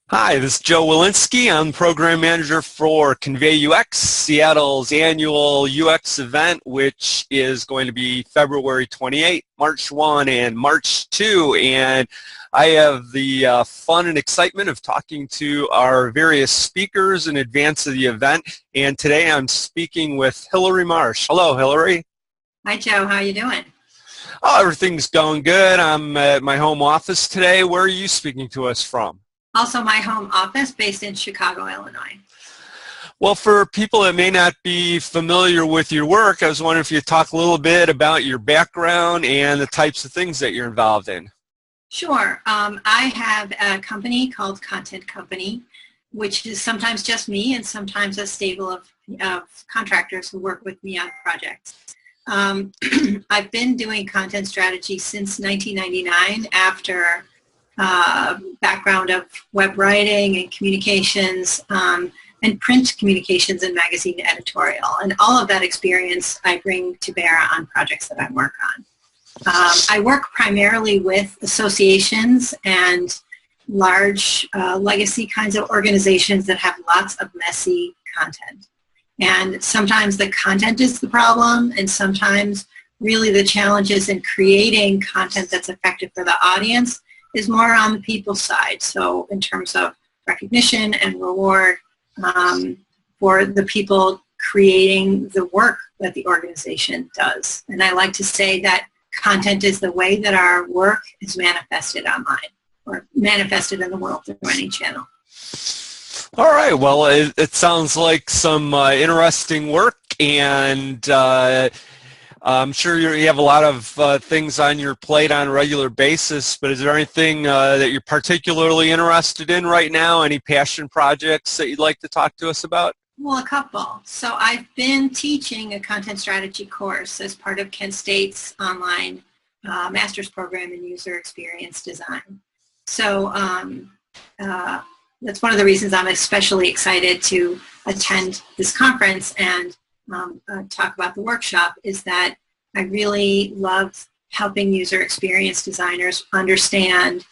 Hi, this is Joe Welinske. I'm Program Manager for ConveyUX, Seattle's annual UX event, which is going to be February 28, March 1, and March 2. And I have the fun and excitement of talking to our various speakers in advance of the event. And today I'm speaking with Hilary March. Hello, Hilary. Hi, Joe. How are you doing? Oh, everything's going good. I'm at my home office today. Where are you speaking to us from? Also my home office based in Chicago, Illinois. Well, for people that may not be familiar with your work, I was wondering if you'd talk a little bit about your background and the types of things that you're involved in. Sure. I have a company called Content Company, which is sometimes just me and sometimes a stable of contractors who work with me on projects. I've been doing content strategy since 1999 after background of web writing and communications and print communications and magazine editorial. And all of that experience I bring to bear on projects that I work on. I work primarily with associations and large legacy kinds of organizations that have lots of messy content. And sometimes the content is the problem, and sometimes really the challenges in creating content that's effective for the audience is more on the people side. So in terms of recognition and reward for the people creating the work that the organization does. And I like to say that content is the way that our work is manifested online or manifested in the world through any channel. All right. Well, it sounds like some interesting work, and I'm sure you have a lot of things on your plate on a regular basis, but is there anything that you're particularly interested in right now? Any passion projects that you'd like to talk to us about? Well, a couple. So I've been teaching a content strategy course as part of Kent State's online master's program in user experience design. So that's one of the reasons I'm especially excited to attend this conference and talk about the workshop, is that I really love helping user experience designers understand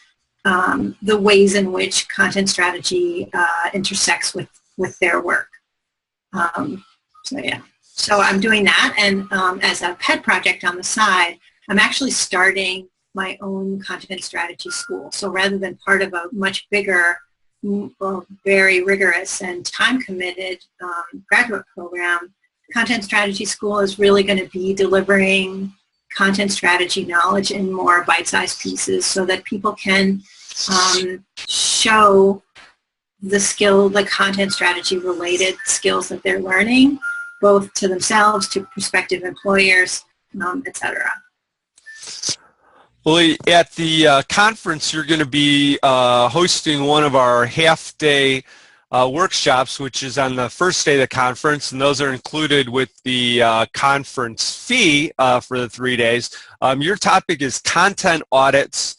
the ways in which content strategy intersects with their work. So I'm doing that, and as a pet project on the side, I'm actually starting my own content strategy school. So rather than part of a much bigger, very rigorous and time-committed graduate program, Content Strategy School is really going to be delivering content strategy knowledge in more bite-sized pieces so that people can show the content strategy related skills that they're learning, both to themselves, to prospective employers, etc. Well, at the conference, you're going to be hosting one of our half-day workshops, which is on the first day of the conference, and those are included with the conference fee for the 3 days. Your topic is content audits,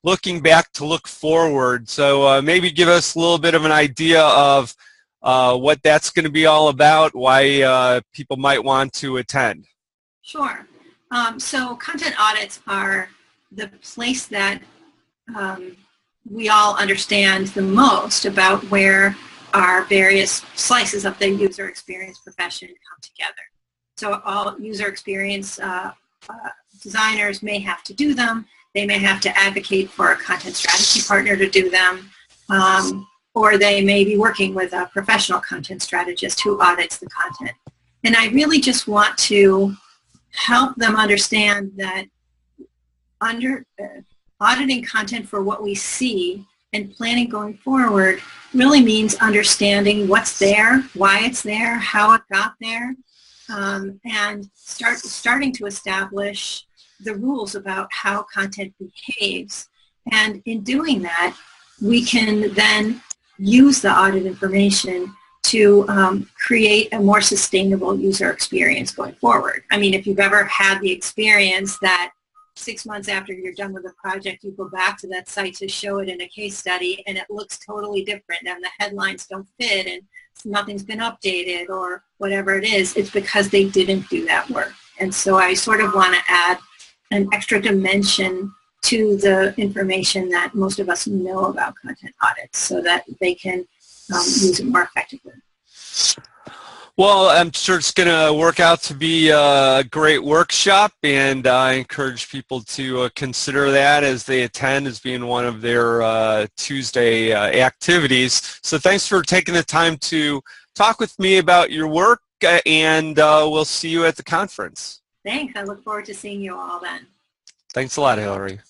looking back to look forward. So maybe give us a little bit of an idea of what that's going to be all about, why people might want to attend. Sure. So content audits are the place that we all understand the most about where our various slices of the user experience profession come together. So all user experience designers may have to do them. They may have to advocate for a content strategy partner to do them, or they may be working with a professional content strategist who audits the content. And I really just want to help them understand that auditing content for what we see and planning going forward really means understanding what's there, why it's there, how it got there, and starting to establish the rules about how content behaves. And in doing that, we can then use the audit information to create a more sustainable user experience going forward. I mean, if you've ever had the experience that 6 months after you're done with a project, you go back to that site to show it in a case study, and it looks totally different, and the headlines don't fit, and nothing's been updated, or whatever it is, it's because they didn't do that work. And so I sort of want to add an extra dimension to the information that most of us know about content audits so that they can use it more effectively. Well, I'm sure it's going to work out to be a great workshop, and I encourage people to consider that as they attend as being one of their Tuesday activities. So thanks for taking the time to talk with me about your work, and we'll see you at the conference. Thanks. I look forward to seeing you all then. Thanks a lot, Hilary.